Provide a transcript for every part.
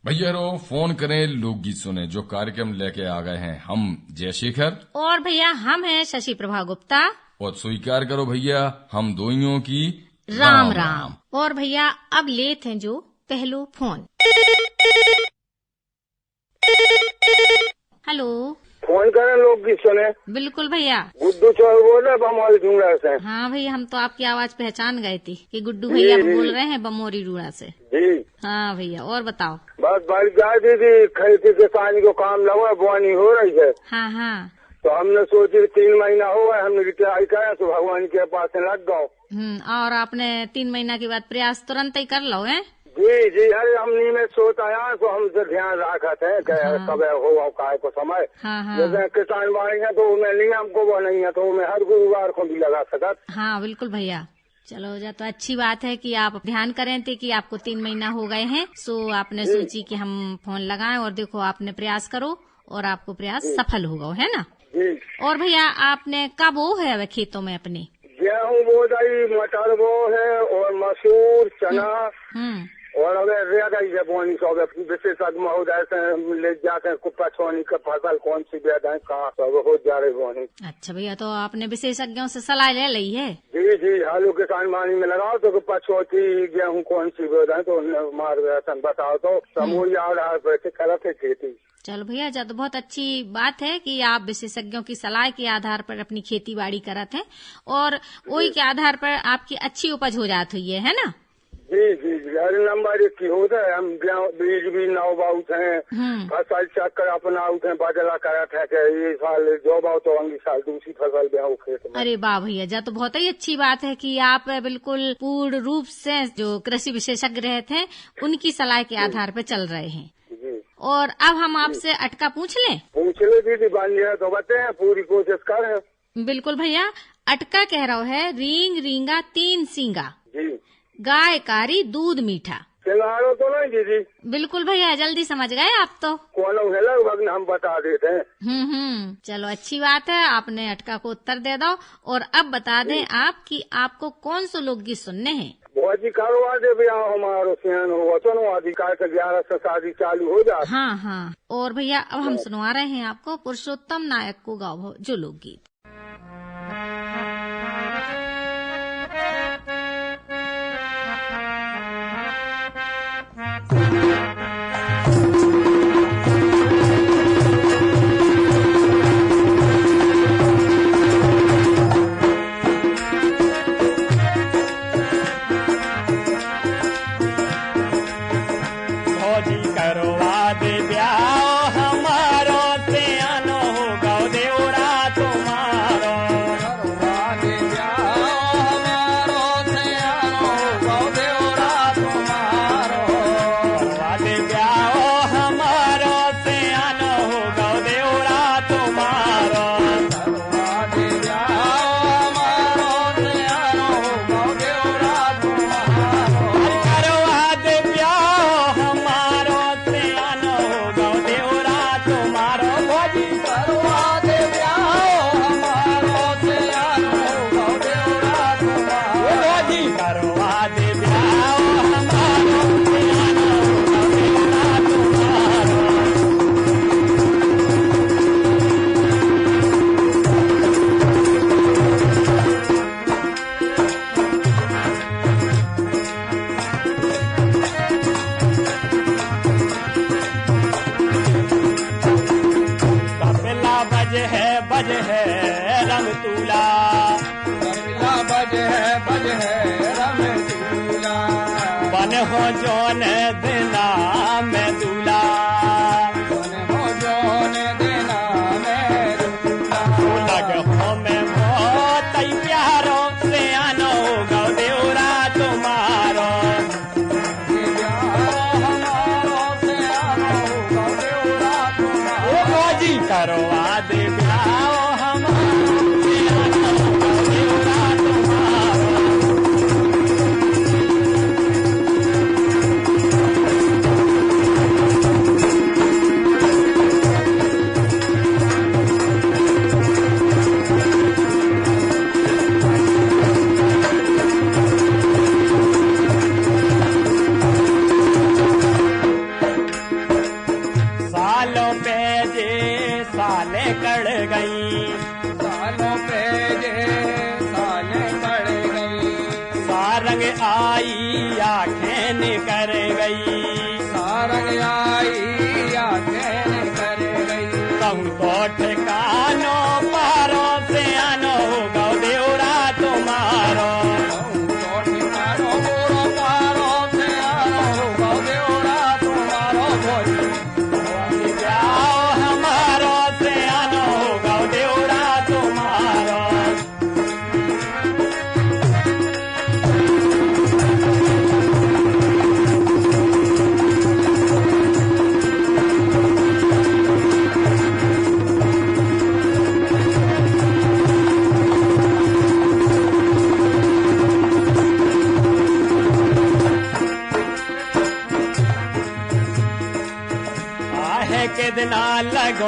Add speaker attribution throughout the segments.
Speaker 1: भैया रो फोन करें, लोकगीत सुने। जो कार्यक्रम लेके आ गए हैं हम जयशेखर
Speaker 2: और भैया हम हैं शशि प्रभा गुप्ता।
Speaker 1: और स्वीकार करो भैया हम दोइयों की
Speaker 2: राम राम। और भैया अब लेते हैं जो पहलो फोन। हेलो,
Speaker 3: फोन करें लोकगीत सुने।
Speaker 2: बिल्कुल भैया।
Speaker 3: गुड्डू चौर बोल रहे बमोरी डूंगरा से।
Speaker 2: हाँ भैया, हम तो आपकी आवाज पहचान गए थी कि गुड्डू भैया बोल रहे हैं बमोरी डूंगरा से।
Speaker 3: जी
Speaker 2: हाँ भैया, और बताओ।
Speaker 3: बस बारिश जा दीदी, खेती किसानी को काम लगा, बोआनी हो रही है।
Speaker 2: हाँ हाँ।
Speaker 3: तो हमने सोची 3 महीना हो गए, हमने तैयारी करें तो भगवान के पास लग गओ।
Speaker 2: और आपने 3 महीना के बाद प्रयास तुरंत ही कर लो है।
Speaker 3: जी जी, अरे हमनी में सोच आया तो हमसे ध्यान रखते हैं कब हो काय को समय।
Speaker 2: हाँ।
Speaker 3: जैसे किसान बाड़ी है तो उन्हें नहीं, हमको वो नहीं है तो उन्हें हर गुरुवार को भी लगा सकत।
Speaker 2: हाँ बिल्कुल भैया। चलो जा, तो अच्छी बात है कि आप ध्यान करें थे कि आपको 3 महीना हो गए हैं, सो आपने सोची कि हम फोन लगाएं और देखो आपने प्रयास करो और आपको प्रयास सफल होगा, है ना। और भैया आपने कब वो है अब खेतों में अपने?
Speaker 3: गेहूँ बो रही, मटर वो है और मसूर चना और अगर ज्यादा ही है बोनी सब विशेषज्ञ महोदय से ले जाते हैं कुप्पा छोनी का फसल कौन सी बेद है कहाँ सब हो जा रही बोनी। अच्छा
Speaker 2: भैया, तो आपने विशेषज्ञों से सलाह ले ली है?
Speaker 3: जी जी, आलू किसान मानी में लगाओ तो कुप्पा छोटी गेहूँ कौन सी बेद है तो मार्गदर्शन बताओ तो समूह आधार पर करते है खेती।
Speaker 2: चलो भैया, जा तो बहुत अच्छी बात है कि आप विशेषज्ञों की सलाह के आधार पर अपनी खेती बाड़ी करते हैं और वही के आधार पर आपकी अच्छी उपज हो जाती है ना।
Speaker 3: जी जी जी, अरे नंबर 1 की होता है। हम बीज भी नाव बाउट हैं, फसल चक्कर अपनाउट हैं, बाजला करत है कि ये साल जो बाउ तो अगली साल दूसरी फसल बेहू खेत में। अरे
Speaker 2: वाह भैया, जा तो बहुत ही अच्छी बात है कि आप बिल्कुल पूर्ण रूप से जो कृषि विशेषज्ञ रहते हैं उनकी सलाह के आधार पर चल रहे हैं। और अब हम आपसे अटका पूछ लें?
Speaker 3: पूछ ले दीदी, बन जाए तो बताए, पूरी कोशिश करें।
Speaker 2: बिल्कुल भैया, अटका कह रहा है रींग रींगा 3 सींगा,
Speaker 3: जी
Speaker 2: गाय कारी दूध मीठा।
Speaker 3: सिंगारो तो नहीं दीदी?
Speaker 2: बिल्कुल भैया, जल्दी समझ गए आप तो।
Speaker 3: कौन है लगभग हम बता देते हैं।
Speaker 2: चलो अच्छी बात है, आपने अटका को उत्तर दे दो। और अब बता दें आप कि आपको कौन से लोकगीत सुनने हैं?
Speaker 3: बहुत कारोबार दे भैया हमारो सियान हो तो अधिकार का 11 से शादी चालू हो जाए।
Speaker 2: हाँ। और भैया अब हम सुनवा रहे हैं आपको पुरुषोत्तम नायक को गाओ जो लोकगीत।
Speaker 4: जोन देना मैं दूल्हा, जोन देना मैं दूल्हा, लग हो मैं बहुत प्यारो से आनो गौ देवरा तुम्हारो, हमारो से आनो गौ देवरा तुम्हारो, जी करो आदे ब्याह हमारो से आनो गौ देवरा तुम्हारो।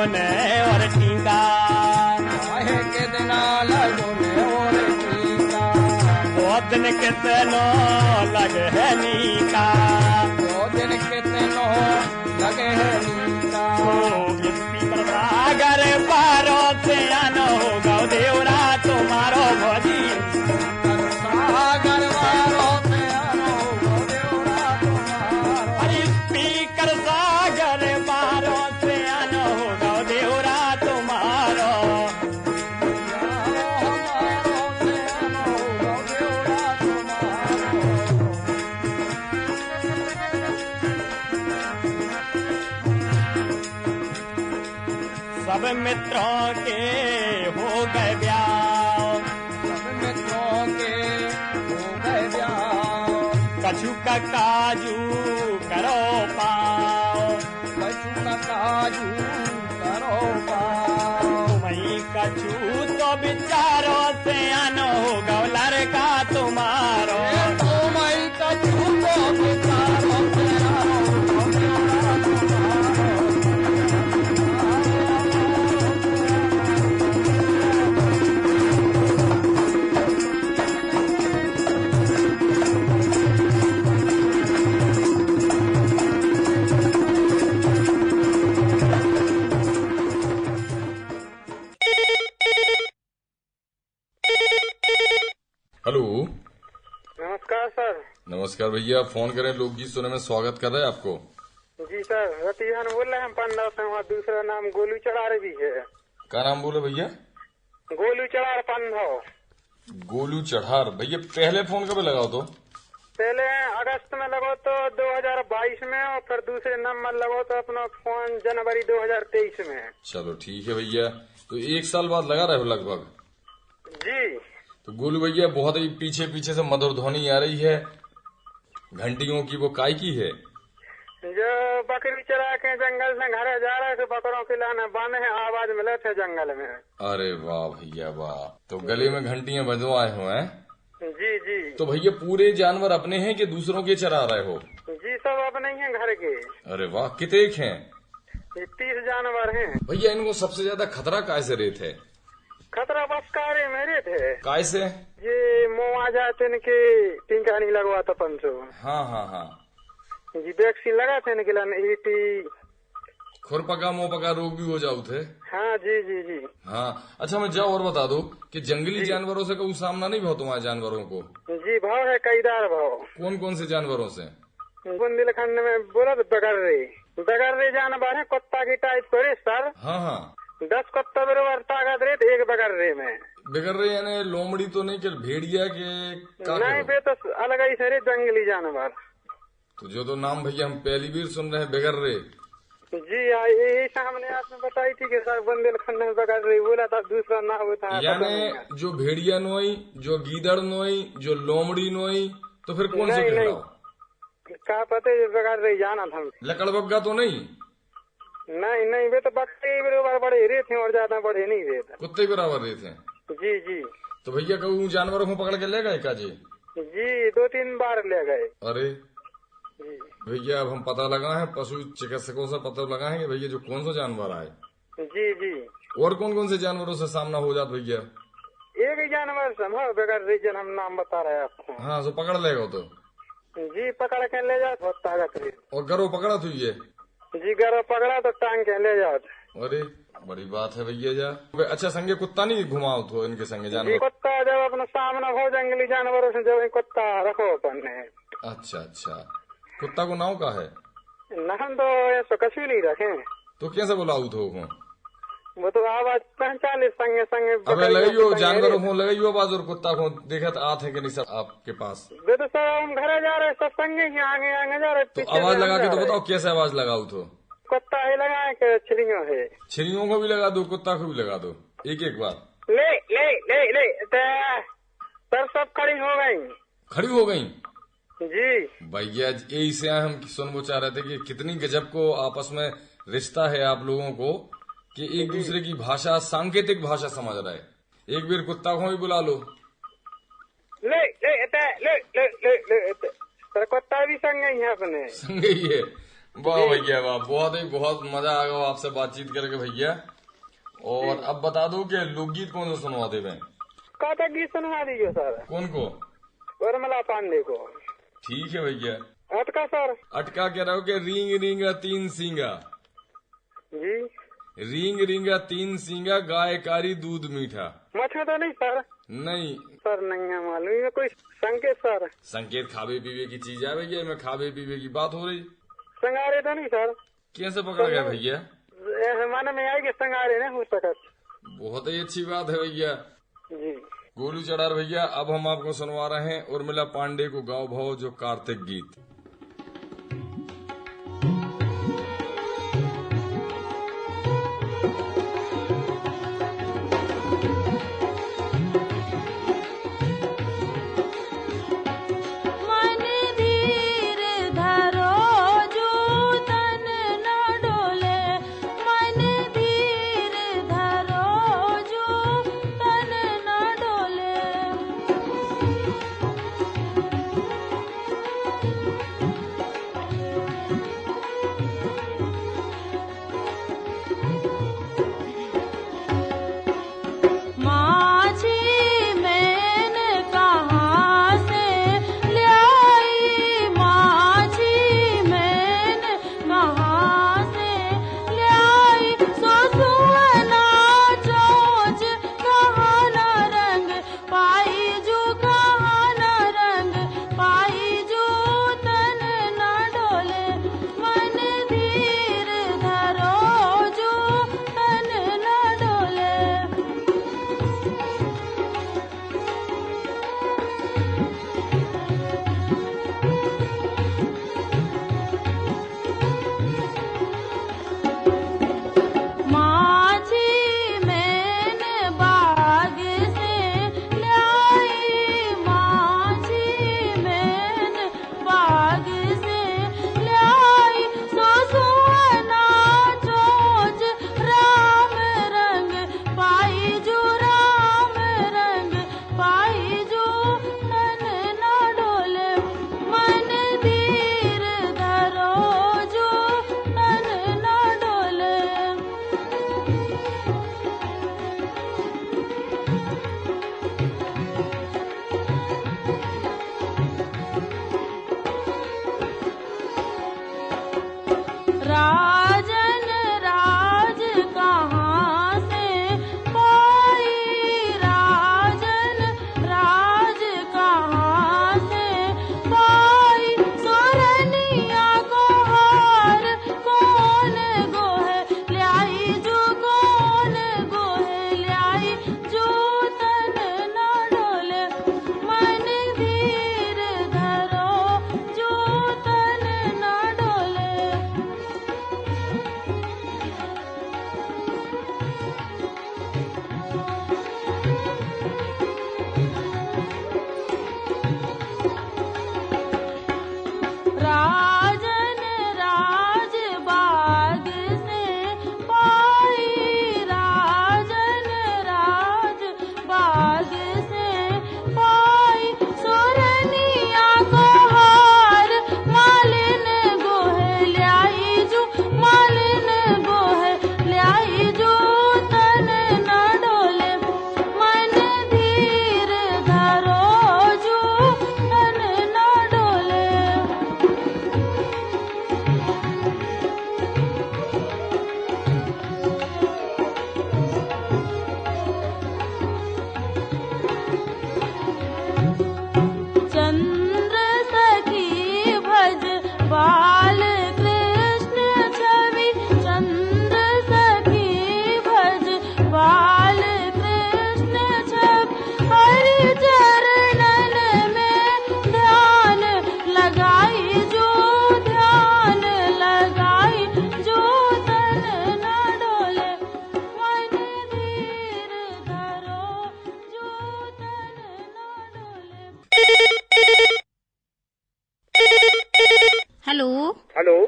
Speaker 4: ने और टीका
Speaker 5: काहे के दिना लगो ने और टीका
Speaker 4: वो दिन कितनो लगे है नीका
Speaker 5: वो दिन कितनो लगे है नीका
Speaker 4: स्पीकर सागर पारो से आनो होगा देवरा तुम्हारो भोजी
Speaker 5: सागर वारो से आनो होगा देवरा तुम्हारो
Speaker 4: अरे स्पीकर सागर पारो से आनो होगा देवरा तुम्हारो
Speaker 5: हमारो से आनो होगा देवरा तुम्हारो
Speaker 4: सब मित्रों के हो गए ब्याह
Speaker 5: सब मित्रों के हो गए ब्याह
Speaker 4: कछु का काजू करो पाओ
Speaker 5: कछु का काजू करो पाओ
Speaker 4: वही कछु तो बिचारो से आनो होगा लड़का तुम्हारो
Speaker 5: तो मैं कछु को बिचारो से आनो होगा देवरा तुम्हारो
Speaker 1: हेलो।
Speaker 3: नमस्कार सर।
Speaker 1: नमस्कार भैया, फोन करें लोकगीत सुनने में स्वागत कर रहे हैं आपको।
Speaker 3: जी सर, रतिहान बोल रहे हैं पंडा से। वहाँ दूसरा नाम गोलू चढ़ार भी है।
Speaker 1: क्या नाम बोले भैया?
Speaker 3: गोलू चढ़ार पंडव।
Speaker 1: गोलू चढ़ार। भैया पहले फोन कब लगाओ तो?
Speaker 3: पहले अगस्त में लगो तो 2022 में, और फिर दूसरे नंबर लगो तो अपना फोन जनवरी 2023 में।
Speaker 1: चलो ठीक है भैया, तो 1 साल बाद लगा रहे हो लगभग?
Speaker 3: जी।
Speaker 1: तो गोलू भैया बहुत ही पीछे पीछे से मधुर ध्वनि आ रही है घंटियों की, वो काय की है?
Speaker 3: जो बकरी चरा के जंगल से घर जा रहे थे, बकरों के लाने बांधे हैं, आवाज मिले थे जंगल में।
Speaker 1: अरे वाह भैया वाह, तो गले में घंटियां बजवाए हो हैं?
Speaker 3: जी जी।
Speaker 1: तो भैया पूरे जानवर अपने हैं कि दूसरों के चरा रहे हो?
Speaker 3: जी सब अपने ही हैं घर के।
Speaker 1: अरे वाह, कितने हैं?
Speaker 3: ये 30 जानवर हैं।
Speaker 1: भैया इनको सबसे ज्यादा खतरा काय से रहता है?
Speaker 3: खतरा बस कारे मेरे थे।
Speaker 1: काय से?
Speaker 3: ये मुँह आ जाते इनके टीका नहीं लगवा था 500।
Speaker 1: हाँ हाँ हाँ।
Speaker 3: जी वैक्सीन लगा थे इनके लिए ईटी
Speaker 1: खुरपका मोपका रोग भी हो जाओ थे।
Speaker 3: हाँ जी जी जी।
Speaker 1: हाँ अच्छा, मैं जाओ और बता दो कि जंगली जानवरों से कोई सामना नहीं भाव तुम्हारे जानवरों को?
Speaker 3: जी भाव है कईदार भाव।
Speaker 1: कौन कौन से जानवरों से?
Speaker 3: बुंदेलखंड में बोला तो बगर्रे जानवर है, कुत्ता की टाइप करे सर।
Speaker 1: हाँ हाँ।
Speaker 3: 10 कुत्ता बराबर ताकत रहे थे एक बगर्रे में।
Speaker 1: बगर्रे यानी लोमड़ी तो नहीं कि भेड़िया के?
Speaker 3: नहीं बे तो अलग ही से जंगली जानवर।
Speaker 1: तो जो तो नाम भैया हम पहली बार सुन रहे हैं बगर्रे।
Speaker 3: जी यही सामने आपने बताई थी कि सर बुंदेलखंड में बगर्रे बोला था, दूसरा ना होता।
Speaker 1: यानी जो भेड़िया नोई, जो गीदड़ नोई, जो लोमड़ी नोई, तो फिर कौन से खिलाओ?
Speaker 3: क्या पता बगर्रे जाना था।
Speaker 1: लकड़बग्गा तो नहीं?
Speaker 3: नहीं वे तो बकरे बराबर बड़े रहे थे और ज्यादा बड़े नहीं रहे थे।
Speaker 1: कुत्ते बराबर रहे थे?
Speaker 3: जी जी।
Speaker 1: तो भैया कहूँ जानवरों को पकड़ के ले गए का जी?
Speaker 3: जी 2-3 बार ले गए।
Speaker 1: अरे
Speaker 3: जी
Speaker 1: भैया अब हम पता लगा है, पशु चिकित्सकों से पता लगा है कि भैया जो कौन सा जानवर आए।
Speaker 3: जी जी।
Speaker 1: और कौन कौन से जानवरों से सामना हो जाता भैया?
Speaker 3: एक ही जानवर संभव बगैर रीजन हम नाम बता रहे हैं आपको।
Speaker 1: हाँ तो पकड़ लेगा तो?
Speaker 3: जी पकड़ के ले जाओ, बहुत ताकत रही।
Speaker 1: और गरो पकड़ा तो ये?
Speaker 3: जी गरो पकड़ा तो टांग के ले जाओ।
Speaker 1: अरे बड़ी बात है भैया जा। अच्छा संगे कुत्ता नहीं घुमाओ तो इनके संगे
Speaker 3: जी
Speaker 1: जानवर?
Speaker 3: कुत्ता जब अपना सामना हो जंगली जानवरों से, जब कुत्ता रखो अपन ने।
Speaker 1: अच्छा अच्छा, कुत्ता को नाव का है?
Speaker 3: नाम तो ऐसा कछु नहीं रखे।
Speaker 1: तो कैसे बुलाऊ तो?
Speaker 3: वो तो आवाज पहचान संगे संगे।
Speaker 1: अबे लगाइयो जानवरों को, लगाइयो आवाज, और कुत्ता को देखा तो आते हैं कि नहीं सब आपके पास?
Speaker 3: वे तो सब हम घर जा रहे, सब संगे ही आगे जा रहे।
Speaker 1: तो आवाज लगा के तो बताओ कैसे आवाज लगाऊ तो?
Speaker 3: कुत्ता ही लगाए के छिड़ियों है।
Speaker 1: छिड़ियों को भी लगा दो, कुत्ता को भी लगा दो, एक एक बार।
Speaker 3: ले ले ले ले सर सब खड़ी हो गई।
Speaker 1: खड़ी हो गई?
Speaker 3: जी
Speaker 1: भैया यही से हम सुन वो चाह रहे थे कि कितनी गजब को आपस में रिश्ता है आप लोगों को, कि एक दूसरे की भाषा, सांकेतिक भाषा समझ रहा है। एक बार कुत्ता को भी बुला लो।
Speaker 3: ले ले ले ले ले ले सर कुत्ता भी संग ही है अपने।
Speaker 1: संग ही है? वाह भैया वाह, बहुत मजा आ गया आपसे बातचीत करके भैया। और अब बता दो कि लोकगीत कौन सा सुनवा दे?
Speaker 3: काटा गीत सुनवा दीजिए सर।
Speaker 1: कौन को?
Speaker 3: उर्मिला पांडे को।
Speaker 1: ठीक है भैया।
Speaker 3: अटका सर।
Speaker 1: अटका कह रहा हो कि रिंग रिंगा तीन सींगा
Speaker 3: जी।
Speaker 1: रिंग रिंगा तीन सींगा गायकारी दूध मीठा।
Speaker 3: मछा तो नहीं सर?
Speaker 1: नहीं
Speaker 3: सर नहीं है मालूम, कोई संकेत सर?
Speaker 1: संकेत खावे पीवे की चीज है भैया, में खावे पीवे की बात हो रही।
Speaker 3: संगारे तो नहीं सर?
Speaker 1: कैसे पकड़ गए भैया?
Speaker 3: मन में आएगी संगारे नहीं हो सकत।
Speaker 1: बहुत ही अच्छी बात है भैया
Speaker 3: जी।
Speaker 1: गोलू चढ़ार भैया, अब हम आपको सुनवा रहे हैं उर्मिला पांडे को गाओ भाव जो कार्तिक गीत।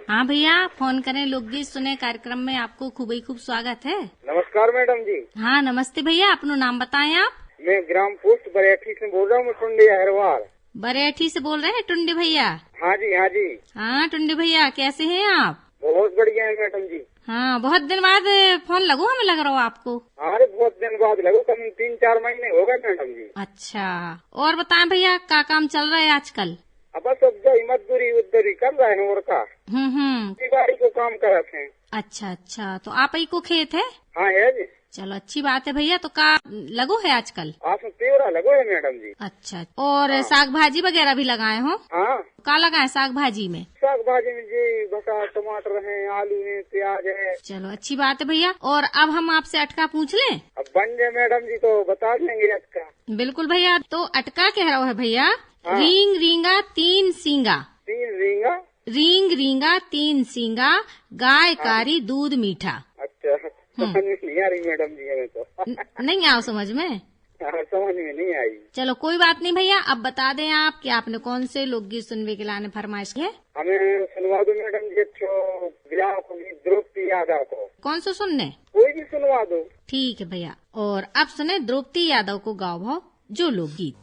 Speaker 2: हाँ भैया, फोन करें लोकगीत सुने कार्यक्रम में आपको खूब स्वागत है।
Speaker 3: नमस्कार मैडम जी।
Speaker 2: हाँ नमस्ते भैया, अपना नाम बताएं आप।
Speaker 3: मैं ग्राम पोस्ट बरेठी से बोल रहा हूँ, मुंडे हरवार।
Speaker 2: बरेठी से बोल रहे हैं टुंडी भैया?
Speaker 3: हाँ जी, हाँ जी।
Speaker 2: हाँ टुंडी भैया, कैसे हैं आप?
Speaker 3: बहुत बढ़िया है मैडम जी।
Speaker 2: हाँ, बहुत दिन बाद फोन लगो हमें, लग रहा हो आपको।
Speaker 3: अरे बहुत दिन बाद लगो, कम 3-4 महीने हो गए मैडम जी।
Speaker 2: अच्छा, और बताएं भैया, क्या काम चल रहा है आजकल?
Speaker 3: अब बस अब जो मजदूरी उधरी कर रहे हैं और का बाड़ी को काम करते हैं।
Speaker 2: अच्छा अच्छा, तो आप ही को खेत है?
Speaker 3: हाँ है जी।
Speaker 2: चलो अच्छी बात है भैया। तो का लगो है आजकल?
Speaker 3: आप तेवरा लगो है मैडम जी।
Speaker 2: अच्छा, और साग भाजी वगैरह भी लगाए हो?
Speaker 3: हाँ।
Speaker 2: का लगाए साग भाजी में?
Speaker 3: साग भाजी में जी बसा टमाटर है, आलू है, प्याज है।
Speaker 2: चलो अच्छी बात है भैया। और अब हम आपसे अटका पूछ लें?
Speaker 3: अब बन जाए मैडम जी तो बता देंगे अटका।
Speaker 2: बिल्कुल भैया। तो अटका कह रहा है भैया, रींग रींगा तीन सींगा।
Speaker 3: तीन रींगा?
Speaker 2: रींग रींगा तीन सींगा, गाय कारी दूध मीठा।
Speaker 3: अच्छा, समझ में नहीं आ रही मैडम जी हमें तो।
Speaker 2: नहीं आओ समझ में?
Speaker 3: समझ में नहीं आई।
Speaker 2: चलो कोई बात नहीं भैया। अब बता दें आप कि आपने कौन से लोकगीत सुनने के लाने फरमाइश की है?
Speaker 3: हमें सुनवा दो मैडम जी, तो द्रौपदी यादव को।
Speaker 2: कौन सा सुनने?
Speaker 3: कोई भी सुनवा दो।
Speaker 2: ठीक है भैया। और अब सुने द्रौपदी यादव को गाओ भाव जो लोकगीत।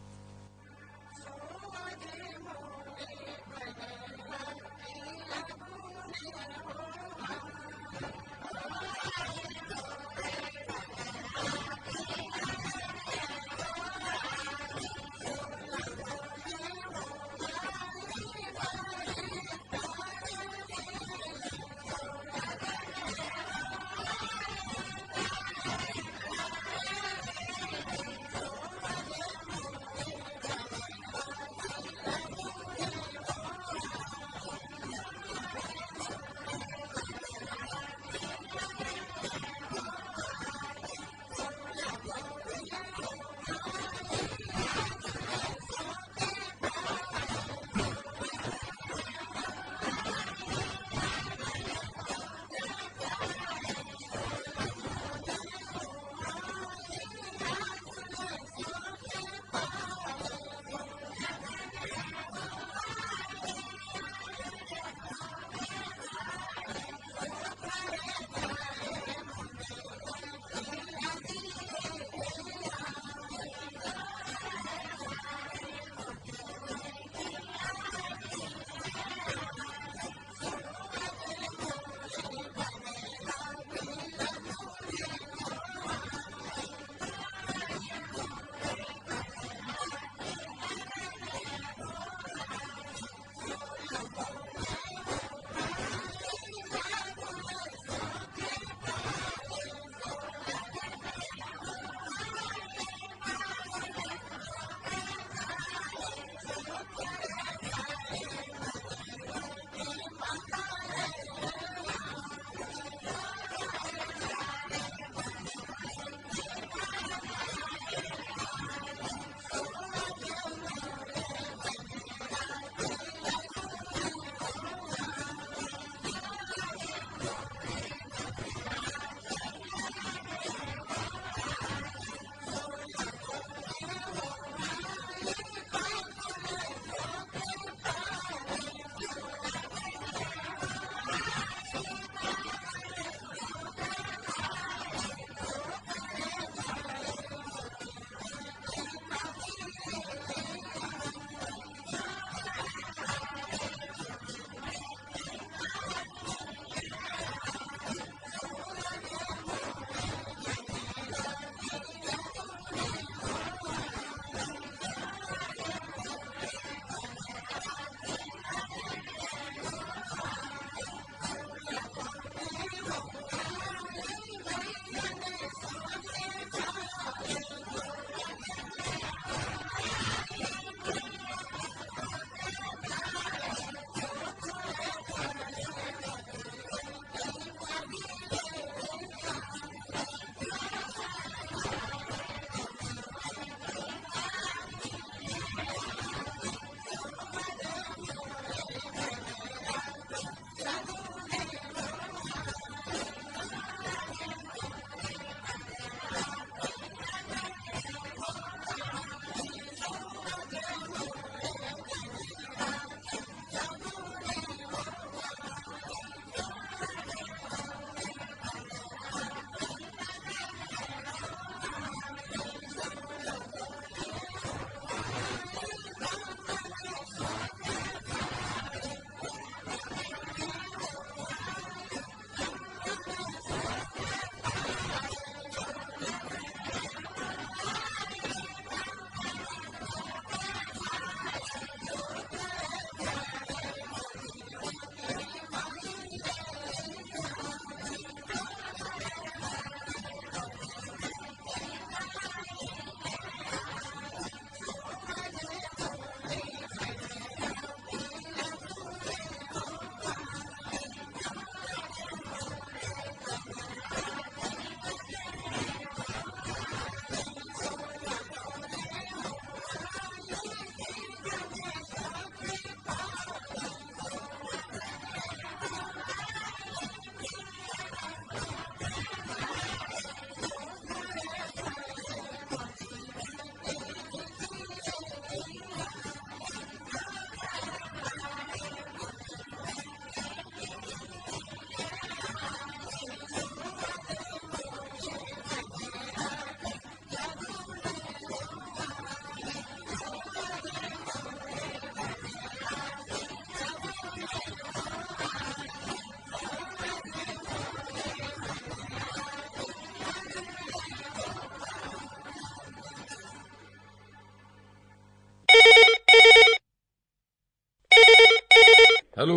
Speaker 1: हेलो।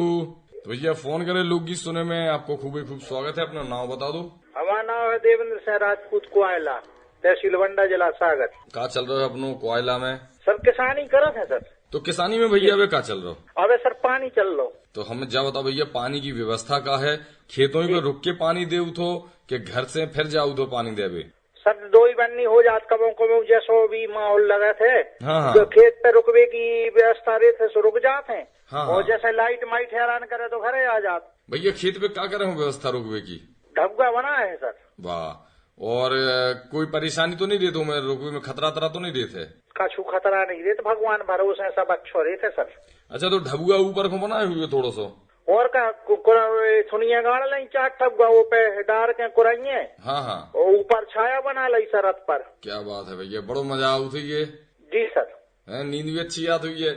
Speaker 1: तो भैया फोन करे लोकगीत सुने में आपको खूब स्वागत है। अपना नाम बता दो।
Speaker 6: हमारा नाम है देवेंद्र सिंह राजपूत कोयला, तहसील वंडा, जिला सागर।
Speaker 1: कहाँ चल रहा है अपनो कोयला में?
Speaker 6: सर किसानी करत है सर।
Speaker 1: तो किसानी में भैया वे कहाँ चल रहा हो?
Speaker 6: अबे सर पानी चल लो।
Speaker 1: तो हमें जा बताओ भैया, पानी की व्यवस्था का है? खेतों में रुक के पानी दे तो कि घर से फिर जाऊ तो पानी देवे?
Speaker 6: सर दो ही बननी हो जात कबों को जैसो भी माहौल लगा थे।
Speaker 1: हाँ।
Speaker 6: तो खेत पे रुकवे की व्यवस्था रहे थे सो रुक जाते हैं।
Speaker 1: हाँ।
Speaker 6: और जैसे लाइट माइट हैरान करे तो घरे आ जात।
Speaker 1: भैया खेत पे क्या करे हो व्यवस्था रुकवे की?
Speaker 6: ढब्बा बना है सर।
Speaker 1: वाह। और कोई परेशानी तो नहीं देते मैं रुकवे में? खतरा तो नहीं देते?
Speaker 6: कछु खतरा नहीं देते, भगवान भरोसे सब अच्छो रहते सर।
Speaker 1: अच्छा, तो ढबुआ ऊपर को बनाए हुए थोड़ा सो?
Speaker 6: और का सुनिया गाड़ ली 4 ठब्बा वो पे डार के कुराइये।
Speaker 1: हाँ।
Speaker 6: और ऊपर छाया बना ली सरहद पर।
Speaker 1: क्या बात है भैया, बड़ो मजा आऊ थी ये।
Speaker 6: जी सर।
Speaker 1: नींद भी अच्छी आती हुई है?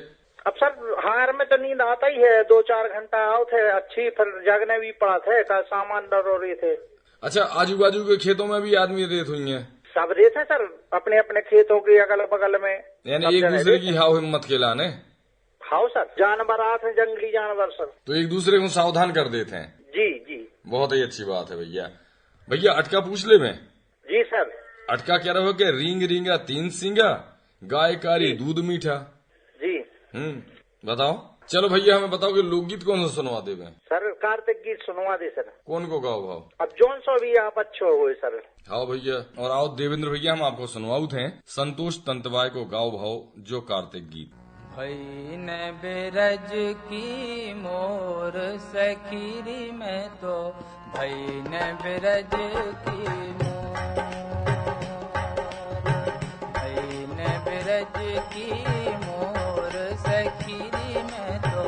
Speaker 6: अब सर हार में तो नींद आता ही है, 2-4 घंटा आओ थे अच्छी, फिर जगने भी पड़ा थे का सामान डरो रहे थे।
Speaker 1: अच्छा, आजू बाजू के खेतों में भी आदमी रेत हुई है?
Speaker 6: सब रेत है सर, अपने अपने खेतों के अगल बगल में।
Speaker 1: यानी एक दूसरे की हाव हिम्मत के लाने?
Speaker 6: हाँ सर, जानवर आते हैं, जंगली जानवर सर।
Speaker 1: तो एक दूसरे को सावधान कर देते हैं?
Speaker 6: जी।
Speaker 1: बहुत ही अच्छी बात है भैया। भैया अटका पूछ ले मैं?
Speaker 6: जी सर।
Speaker 1: अटका क्या रहो के रींग रींगा 3 सींगा, गाय कारी दूध मीठा।
Speaker 6: जी।
Speaker 1: बताओ। चलो भैया हमें बताओ कि लोकगीत कौन सा सुनवा देवे?
Speaker 6: सर कार्तिक गीत सुनवा दे सर।
Speaker 1: कौन को गाओ भाव?
Speaker 6: अब जोन सो भी आप अच्छो हो सर।
Speaker 1: हाँ भैया। और आओ देवेंद्र भैया, हम आपको सुनवाऊ थे संतोष तंतवाय को गाओ भाव जो कार्तिक गीत।
Speaker 5: भई न बिरज की मोर सखीरी में तो भई न बिरज की मोर, भई न बिरज की मोर सखीरी में तो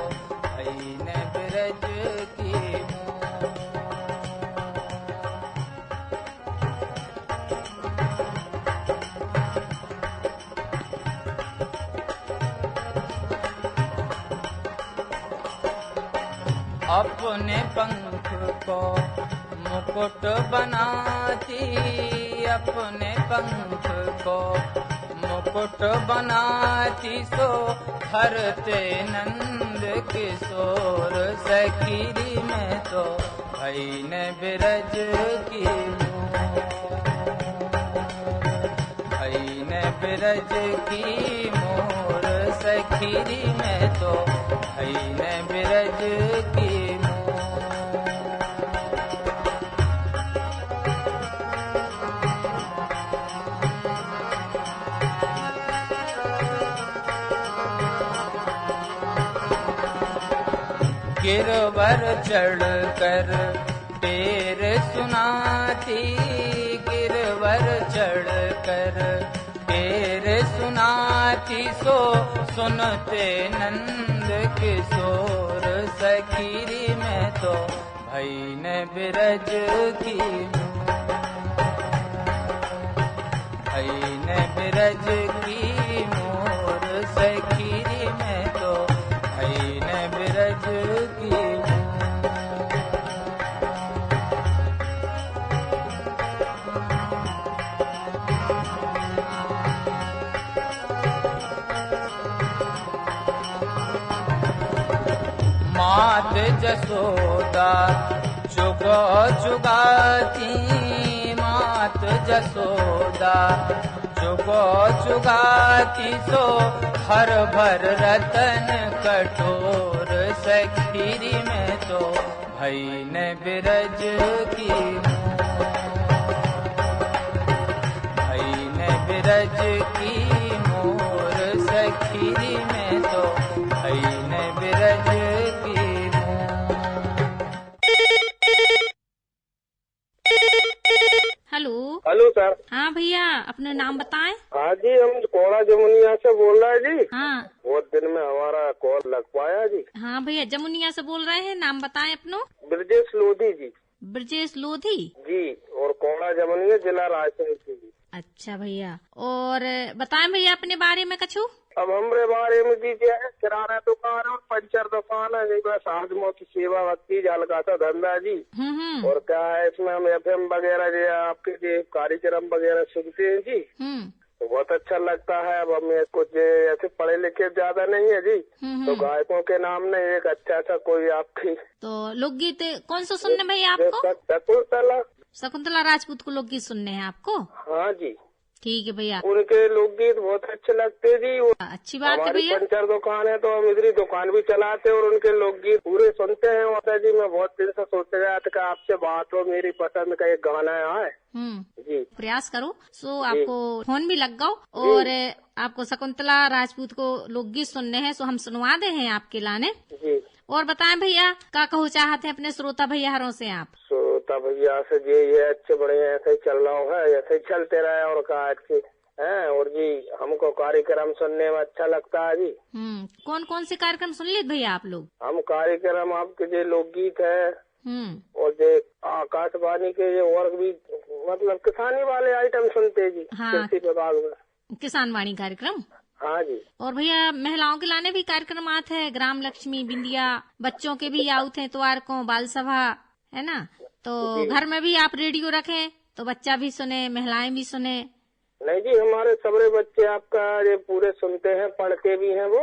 Speaker 5: भई न बिरज की मोर। अपने पंख को मुकुट बनाती, अपने पंख को मुकुट बनाती सो हरते नंद किशोर सखीरी में तो भई न बिरज की मोर, भई न बिरज की मोर सखीरी में तो भई न बिरज की गिरवर चढ़ कर टेर सुनाती, गिरवर चढ़ कर टेर सुनाती सो सुनते नंद किशोर सखीरी में तो भई न बिरज की मोर, भई न बिरज की मोर सखीरी में तो भई न बिरज की मोर। मात जसोदा जुगो जुगाती, मात जसोदा जुगो जुगाती सो हर भर रतन कठोर सखीरी में तो भई न बिरज की मोर, भई न बिरज की मोर सखीरी में तो भई न बिरज की मोर।
Speaker 3: Hello sir.
Speaker 2: हाँ भैया, अपना नाम बताएं।
Speaker 3: हाँ जी, हम कोड़ा जमुनिया से बोल रहे हैं जी।
Speaker 2: हाँ।
Speaker 3: बहुत दिन में हमारा कॉल लग पाया जी।
Speaker 2: हाँ भैया, जमुनिया से बोल रहे हैं, नाम बताएं अपनो।
Speaker 3: ब्रजेश लोधी जी।
Speaker 2: ब्रजेश लोधी
Speaker 3: जी, और कोड़ा जमुनिया, जिला रायसेन से जी।
Speaker 2: अच्छा भैया, और बताएं भैया अपने बारे में कछु।
Speaker 3: अब हमारे बारे में दीजिए, किराना दुकान और पंचर दुकान है, बस आदमों की सेवा भक्ति जाल का था धंधा जी। और क्या है इसमें हम FM वगैरह जो आपके जो कार्यक्रम वगैरह सुनते हैं जी, तो बहुत अच्छा लगता है। अब हमें कुछ ऐसे पढ़े लिखे ज्यादा नहीं है जी, तो गायकों के नाम ने एक अच्छा सा कोई आपकी
Speaker 2: तो लोकगीत कौन सा सुनने भैया आपको? शकुंतला राजपूत को लोकगीत सुनने हैं आपको?
Speaker 3: हाँ जी,
Speaker 2: ठीक है भैया।
Speaker 3: उनके लोकगीत बहुत अच्छे लगते जी।
Speaker 2: अच्छी बात है भैया।
Speaker 3: पंचर दुकान है तो हम इधर दुकान भी चलाते हैं और उनके लोकगीत पूरे सुनते हैं। माता जी मैं बहुत दिन से सोचते गया था कि आपसे बात हो, मेरी पसंद का एक गाना है जी।
Speaker 2: प्रयास करो सो आपको फोन भी लग गओ और आपको शकुंतला राजपूत को लोकगीत सुनने हैं सो हम सुनवा दे हैं आपके लाने
Speaker 3: जी। और
Speaker 2: बताएं भैया क्या कहूँ चाहते हैं अपने श्रोता भैया से आप?
Speaker 3: श्रोता भैया से जी ये अच्छे बड़े ऐसे ही चल रहा है, ऐसे ही चलते रहे और कहा अच्छी है। और जी हमको कार्यक्रम सुनने में अच्छा लगता है जी।
Speaker 2: कौन कौन से कार्यक्रम सुन लिए भैया आप लोग? हम
Speaker 3: कार्यक्रम आपके जो लोकगीत है और जो आकाशवाणी के जो और भी मतलब किसानी वाले आइटम सुनते जी।
Speaker 2: हाँ,
Speaker 3: कृषि विभाग में
Speaker 2: किसान वाणी कार्यक्रम।
Speaker 3: हाँ जी।
Speaker 2: और भैया महिलाओं के लाने भी कार्यक्रम आते हैं, ग्राम लक्ष्मी बिंदिया, बच्चों के भी आउत है त्योहार को, बाल सभा है ना, तो घर में भी आप रेडियो रखें तो बच्चा भी सुने, महिलाएं भी सुने।
Speaker 3: नहीं जी, हमारे सबरे बच्चे आपका ये पूरे सुनते हैं, पढ़ते भी हैं वो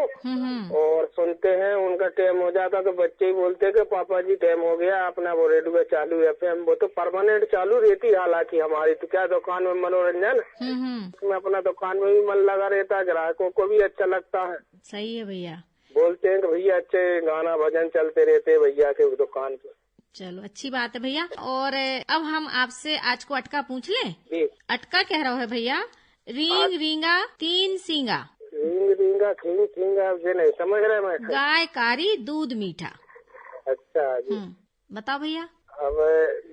Speaker 3: और सुनते हैं। उनका टाइम हो जाता तो बच्चे ही बोलते हैं कि पापा जी टाइम हो गया, अपना वो रेडियो चालू है। FM वो तो परमानेंट चालू रहती, हालांकि हमारी तो क्या दुकान में मनोरंजन उसमें अपना दुकान में भी मन लगा रहता है, ग्राहकों को भी अच्छा लगता है।
Speaker 2: सही है भैया।
Speaker 3: बोलते हैं कि भैया अच्छे गाना भजन चलते रहते हैं भैया के दुकान पे।
Speaker 2: चलो अच्छी बात है भैया। और अब हम आपसे आज को अटका पूछ लें।
Speaker 3: जी।
Speaker 2: अटका कह रहा है भैया, रींग रींगा तीन सींगा।
Speaker 3: रींग रींगा खींग खींगा ये नहीं समझ रहे मैं।
Speaker 2: गाय कारी दूध मीठा।
Speaker 3: अच्छा जी।
Speaker 2: बताओ भैया।
Speaker 3: अब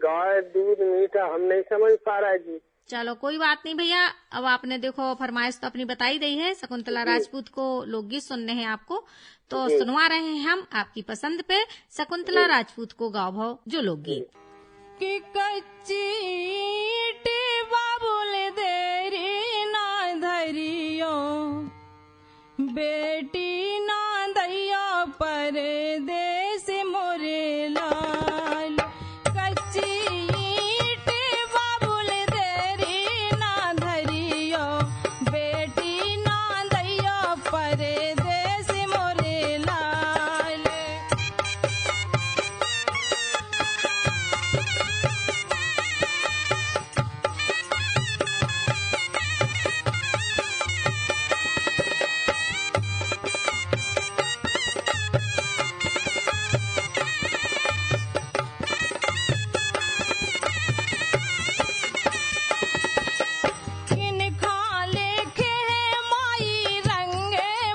Speaker 3: गाय दूध मीठा हम नहीं समझ पा रहा है जी।
Speaker 2: चलो कोई बात नहीं भैया, अब आपने देखो फरमाइश तो अपनी बताई दी है, शकुंतला राजपूत को लोकगीत सुनने हैं आपको तो सुनवा रहे हैं हम आपकी पसंद पे शकुंतला राजपूत को गाओ भाव जो लोकगीत।
Speaker 7: कि कच्ची बाबुल देरी ना धरियो, बेटी ना दैया परदेस मोरे लाल। कच्ची बाबुल देरी ना धरियो, बेटी ना दैया परदेस मोरे लाल। किन खा लेखे माई रंगे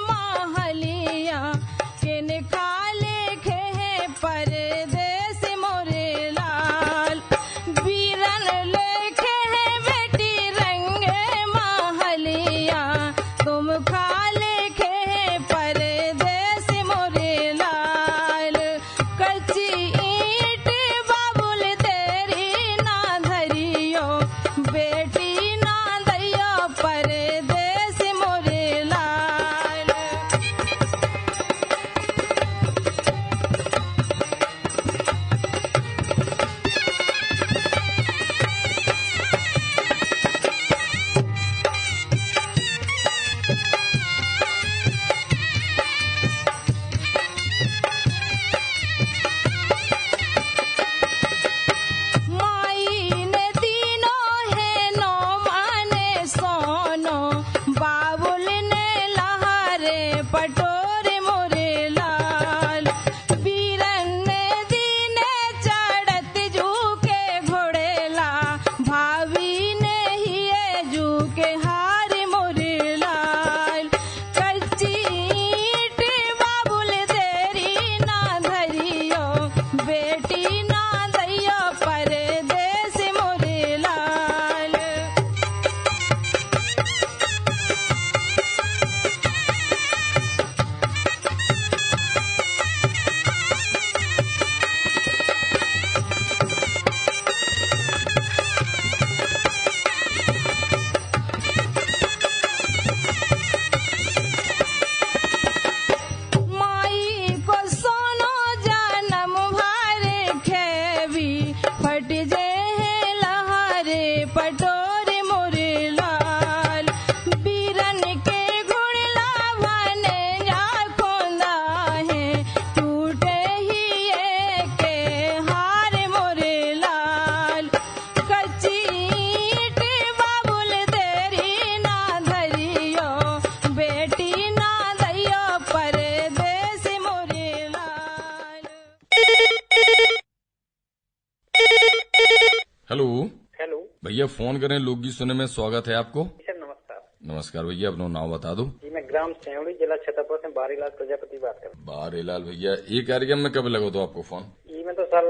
Speaker 1: भैया फोन करें लोकगीत सुनने में स्वागत है आपको।
Speaker 6: सर नमस्कार।
Speaker 1: नमस्कार भैया, अपना नाम बता दो।
Speaker 6: जी मैं ग्राम सेवड़ी जिला छतरपुर से बारीलाल प्रजापति बात कर रहा हूँ।
Speaker 1: बारीलाल भैया, ये कार्यक्रम में कब लगो तो आपको फोन?
Speaker 6: जी मैं तो साल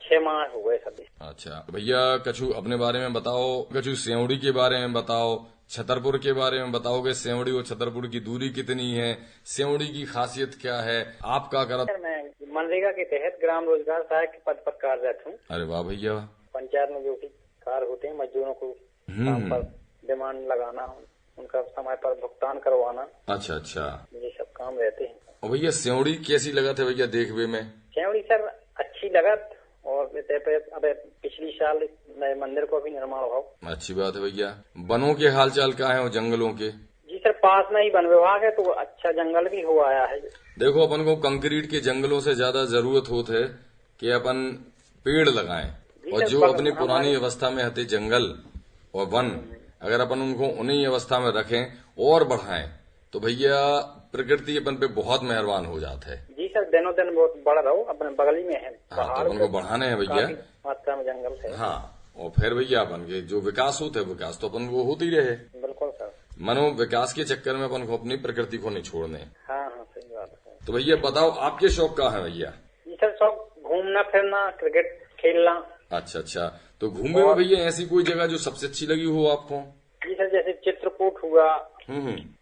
Speaker 6: 6 माह हो गए सभी।
Speaker 1: अच्छा भैया, कछु अपने बारे में बताओ, कछु सेवड़ी के बारे में बताओ, छतरपुर के बारे में बताओगे। सेवड़ी और छतरपुर की दूरी कितनी है, सेवड़ी की खासियत क्या है, आप क्या करा?
Speaker 6: मैं मनरेगा के तहत ग्राम रोजगार सहायक के पद पर कार्यरत हूँ।
Speaker 1: अरे वाह भैया।
Speaker 6: पंचायत में जो भी कार्य होते हैं मजदूरों को काम पर डिमांड लगाना, उनका समय पर भुगतान करवाना।
Speaker 1: अच्छा अच्छा,
Speaker 6: ये सब काम रहते हैं।
Speaker 1: और भैया सेवड़ी कैसी लगा था भैया देखने में?
Speaker 6: सेवड़ी सर अच्छी लगत, और अब पिछली साल नए मंदिर को भी निर्माण हुआ।
Speaker 1: अच्छी बात है भैया। वनों के हाल चाल क्या है और जंगलों के?
Speaker 6: जी सर पास में ही वन विभाग है, तो अच्छा जंगल भी हो आया है।
Speaker 1: देखो अपन को कंक्रीट के जंगलों से ज्यादा जरूरत होती है कि अपन पेड़ लगाएं, और जो अपनी पुरानी अवस्था में हते जंगल और वन, अगर अपन उनको उन्हीं अवस्था में रखें और बढ़ाएं तो भैया प्रकृति अपन पे बहुत मेहरबान हो जाता है।
Speaker 6: जी सर दिनों दिन बहुत बढ़ रहा हो, अपने बगल ही में है।
Speaker 1: हाँ, तो अपन को बढ़ाने हैं भैया।
Speaker 6: मात्रा में जंगल है।
Speaker 1: हाँ, और फिर भैया अपन के जो विकास होते है, विकास तो अपन को होती रहे।
Speaker 6: बिल्कुल सर।
Speaker 1: मनो विकास के चक्कर में अपन को अपनी प्रकृति को नहीं छोड़ने।
Speaker 6: हाँ हाँ सही बात है।
Speaker 1: तो भैया बताओ आपके शौक क्या है भैया?
Speaker 6: जी सर शौक घूमना फिरना, क्रिकेट खेलना।
Speaker 1: अच्छा अच्छा, तो घूमने में भैया ऐसी कोई जगह जो सबसे अच्छी लगी हो आपको?
Speaker 6: जी सर जैसे चित्रकूट हुआ,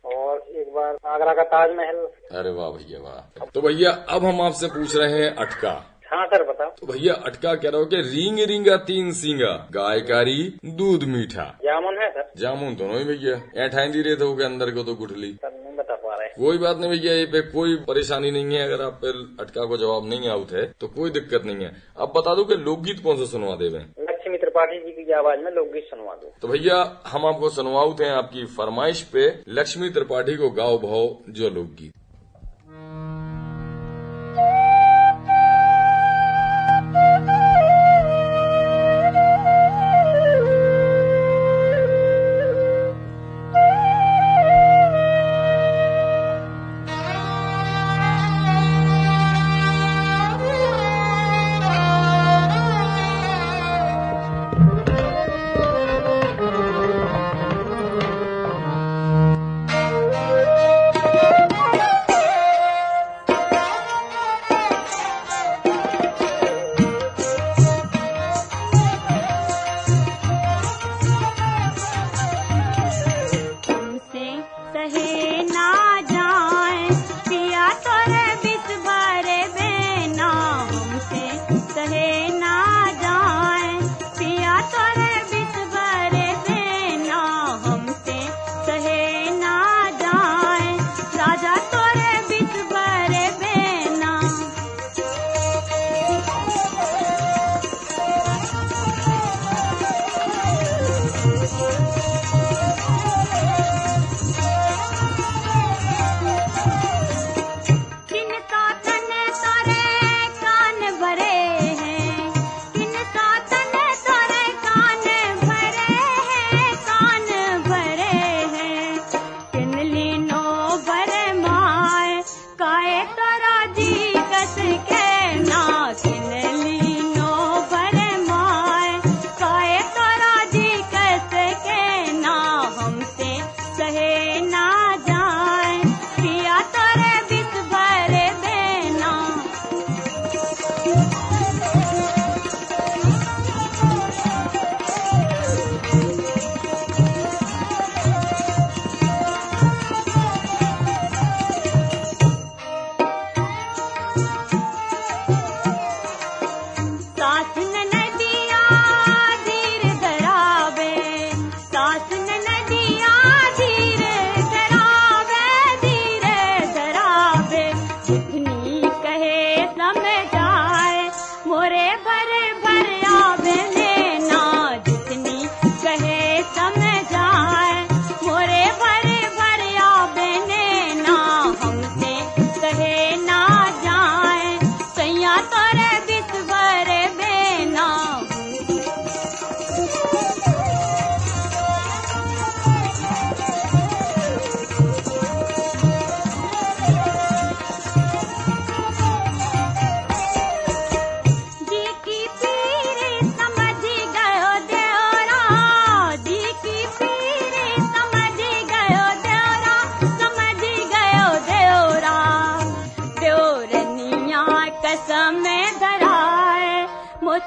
Speaker 6: और एक बार आगरा का ताजमहल।
Speaker 1: अरे वाह भैया वाह। तो भैया अब हम आपसे पूछ रहे हैं अटका।
Speaker 6: हाँ सर बताओ।
Speaker 1: तो भैया अटका कह रहा हो कि रींग रींगा तीन सींगा, गायकारी दूध मीठा।
Speaker 6: जामुन है सर?
Speaker 1: जामुन दोनों ही भैया, ऐठाई रहे थे अंदर को तो गुठली।
Speaker 6: सर नहीं बता पा रहे।
Speaker 1: कोई बात नहीं भैया, ये पे कोई परेशानी नहीं है। अगर आप अटका को जवाब नहीं आउट है तो कोई दिक्कत नहीं है। अब बता दो कि लोकगीत कौन सा सुनवा देवे?
Speaker 6: लक्ष्मी त्रिपाठी जी की आवाज में लोकगीत सुनवा दो।
Speaker 1: तो भैया हम आपको सुनवाते हैं आपकी फरमाइश पे लक्ष्मी त्रिपाठी को गाओ भाओ जो लोकगीत।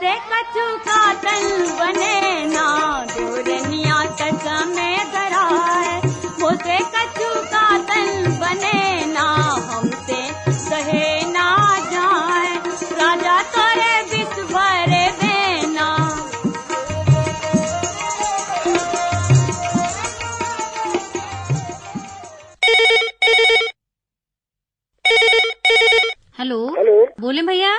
Speaker 8: मुझसे कछु का तन बने ना देवरनिया तक में धराए मुझसे कछु का तन बने ना हमसे कहे ना जाए राजा तोरे विश्व भरे बेना
Speaker 2: हेलो
Speaker 3: हेलो
Speaker 2: बोले भैया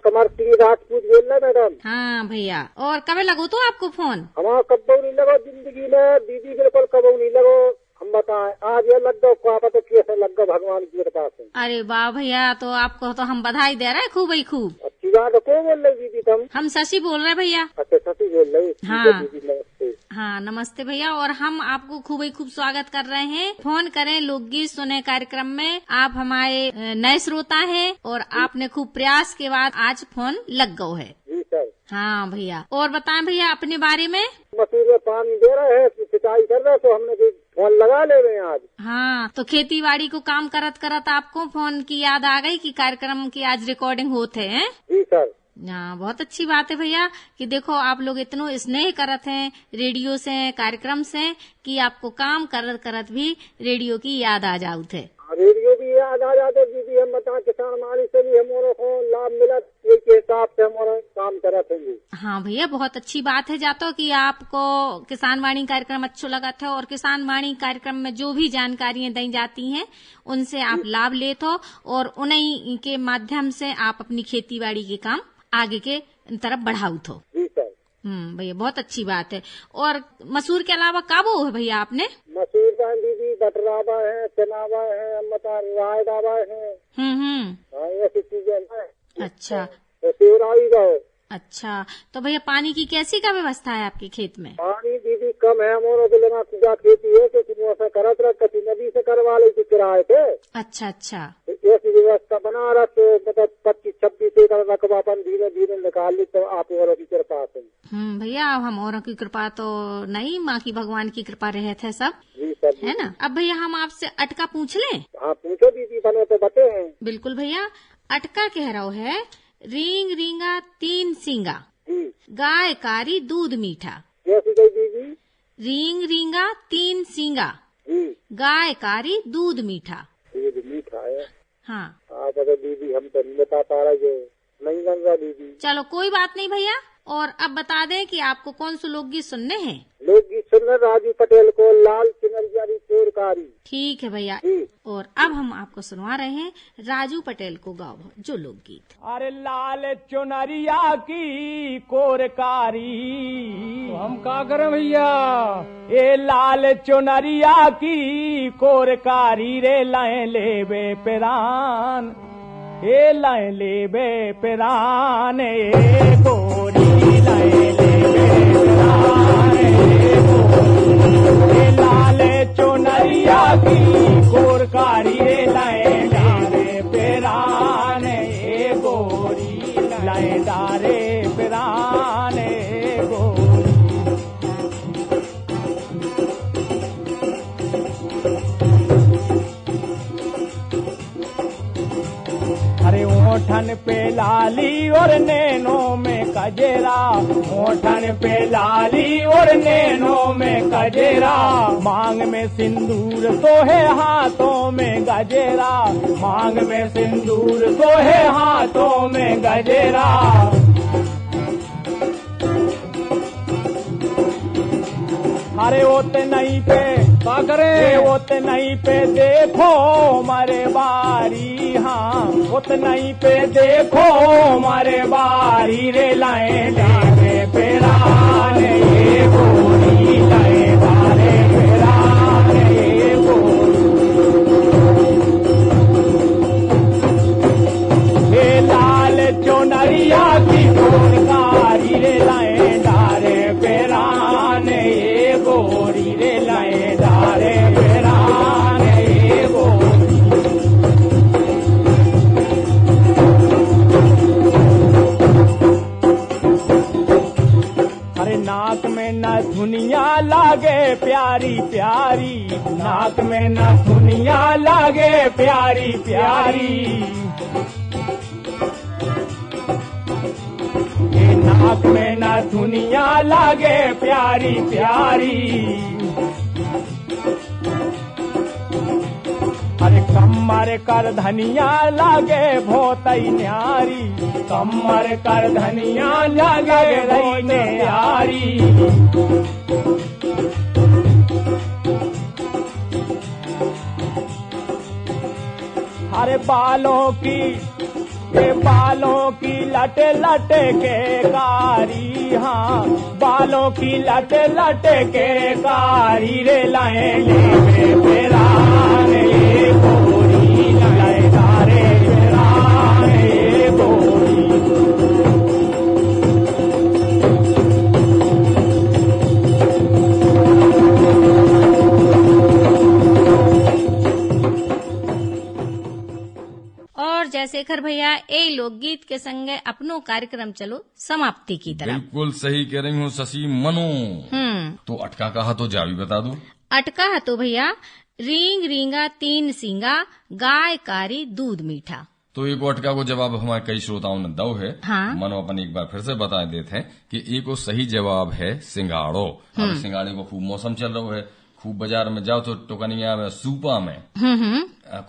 Speaker 3: कमर सिंह राजपूत बोल रहे मैडम।
Speaker 2: हाँ भैया और कब लगो तो आपको फोन
Speaker 3: हमारा कब्बो नहीं लगो जिंदगी में दीदी बिल्कुल कब्बो नहीं लगो हम बताएं आज ये लग गो क्या पता कैसे लग गो भगवान की कृपा से।
Speaker 2: अरे वाह भैया तो आपको तो हम बधाई दे रहे हैं खूब ही खूब।
Speaker 3: अच्छी बात है। कौन बोल रही दीदी तुम?
Speaker 2: हम शशि बोल रहे हैं भैया।
Speaker 3: अच्छा शशि बोल रही।
Speaker 2: हाँ
Speaker 3: दीदी नमस्ते।
Speaker 2: हाँ नमस्ते भैया और हम आपको खूब ही खूब स्वागत कर रहे हैं। फोन करें लोकगीत सुने कार्यक्रम में आप हमारे नए श्रोता हैं और आपने खूब प्रयास के बाद आज फोन लग गो है।
Speaker 3: जी सर।
Speaker 2: हाँ भैया और बताएं भैया अपने बारे में।
Speaker 3: मसूर में पानी दे रहे हैं सिंचाई कर रहे तो हमने फोन लगा ले रहे हैं आज।
Speaker 2: हाँ तो खेती बाड़ी को काम करत करत आपको फोन की याद आ गई कि कार्यक्रम की आज रिकॉर्डिंग होते हैं।
Speaker 3: जी सर।
Speaker 2: हाँ बहुत अच्छी बात है भैया कि देखो आप लोग इतनो स्नेह करत हैं रेडियो से कार्यक्रम से कि आपको काम करत करत भी रेडियो की याद आ जाऊत है।
Speaker 3: रेडियो भी याद आ जाते दीदी हम बता किसान मालिक से भी हमारे को लाभ मिला के हिसाब से हमारा काम करत है।
Speaker 2: हाँ भैया बहुत अच्छी बात है जातो कि आपको किसान वाणी कार्यक्रम अच्छा लगा था और किसान वाणी कार्यक्रम में जो भी जानकारियां दी जाती हैं उनसे आप लाभ लेते हो और उन्हीं के माध्यम से आप अपनी खेती बाड़ी के काम आगे के तरफ बढ़ाओ थो। भैया बहुत अच्छी बात है। और मसूर के अलावा का वो है भैया आपने?
Speaker 3: मसूर का दीदी बटरावा है चनावा है राय दावा है ऐसी चीजें।
Speaker 2: अच्छा
Speaker 3: तो
Speaker 2: अच्छा तो भैया पानी की कैसी का व्यवस्था है आपके खेत में?
Speaker 3: पानी दीदी कम है हमारे के लिए पूजा खेती है तो करत रह कभी नदी से करवा ले किराए पे।
Speaker 2: अच्छा अच्छा
Speaker 3: ऐसी व्यवस्था बना रहा तो मतलब 25-26 एकड़ रकबा अपन धीरे धीरे निकाल ली तो आप और की कृपा से।
Speaker 2: भैया हम औरों की कृपा तो नहीं माँ की भगवान की कृपा रहे थे सब।
Speaker 3: जी सर
Speaker 2: है ना। अब भैया हम आपसे अटका पूछ लें?
Speaker 3: हाँ पूछो दीदी बने तो बते हैं।
Speaker 2: बिल्कुल भैया अटका कह रहा है रींग रींगा तीन सींगा गाय कारी दूध मीठा।
Speaker 3: कैसी गई दीदी?
Speaker 2: रींग रींगा तीन सींगा गाय कारी दूध मीठा।
Speaker 3: दूध मीठा है।
Speaker 2: हाँ
Speaker 3: आप दीदी हम तो नहीं बता पा रहे जो नहीं बन रहा दीदी।
Speaker 2: चलो कोई बात नहीं भैया और अब बता दें कि आपको कौन सा लोकगीत सुनने हैं?
Speaker 3: लोकगीत सुनने राजू पटेल को लाल चुनरिया चोरकारी।
Speaker 2: ठीक है भैया और अब हम आपको सुनवा रहे हैं राजू पटेल को गाओ जो लोकगीत।
Speaker 4: अरे लाल चुनरिया की कोरकारी तो हम का करें भैया? ए लाल चुनरिया की कोरकारी रे लाए लेबे पेरान ए लाए लेबे पेरान ए गोरी लाए लेबे पेरान ए लाल चुनरिया की कोरकारी रे लाए डारे पेरान ए गोरी लाए डारे पेरान ए गोरी। अरे ओठन पे लाली और नैनों में कजेरा ओठन पे लाली और नैनों में कजेरा मांग में सिंदूर सोहे हाथों में गजेरा मांग में सिंदूर सोहे हाथों में गजेरा। अरे ओते नहीं पे क्या करे ओते नहीं पे देखो मारे बारी हाँ ओते नहीं पे देखो मारे बारी रे लाए डारे पेरान ये गोरी लाए डारे पेरान ये गोरी लाल चुनरिया की कोरकारी रे लाए डारे पेरान ये गोरी रे लाए डारे पेरान ये गोरी। अरे नाक में न धुनिया लागे प्यारी प्यारी नाक में न धुनिया लागे प्यारी प्यारी आँख में ना दुनिया लागे प्यारी प्यारी। अरे कमर कर धनिया लागे बहुत ही न्यारी, कमर कर धनिया लागे बहुत न्यारी। अरे बालों की लटे लटे के कारी, हाँ बालों की लटे लटे के कारी रे लाए ले तेरा रे गोरी लाए रे तेरा रे गोरी।
Speaker 2: और जयशेखर भैया ए लोकगीत के संगे अपनो कार्यक्रम चलो समाप्ति की तरफ।
Speaker 1: बिल्कुल सही कह रही हूँ शशि मनो। तो अटका कहा तो जा भी बता दो।
Speaker 2: अटका है तो भैया रींग रींगा तीन सींगा गाय कारी दूध मीठा।
Speaker 1: तो एक अटका को जवाब हमारे कई श्रोताओं ने दो है।
Speaker 2: हाँ।
Speaker 1: मनो अपन एक बार फिर से बता देते हैं कि एक सही जवाब है सिंगाड़ो। अब सिंगाड़े को खूब मौसम चल रहा है, खूब बाजार में जाओ तो टोकनिया में सूपा में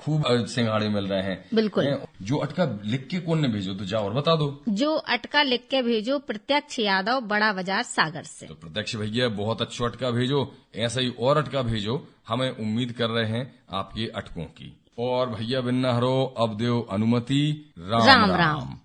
Speaker 1: खूब सिंघाड़े मिल रहे हैं।
Speaker 2: बिल्कुल।
Speaker 1: जो अटका लिख के कौन ने भेजो तो जाओ और बता दो।
Speaker 2: जो अटका लिख के भेजो प्रत्यक्ष यादव, बड़ा बाजार सागर से।
Speaker 1: तो प्रत्यक्ष भैया बहुत अच्छा अटका भेजो, ऐसा ही और अटका भेजो, हमें उम्मीद कर रहे हैं आपके अटकों की। और भैया बिन्ना हरो अब देव अनुमति। राम राम, राम।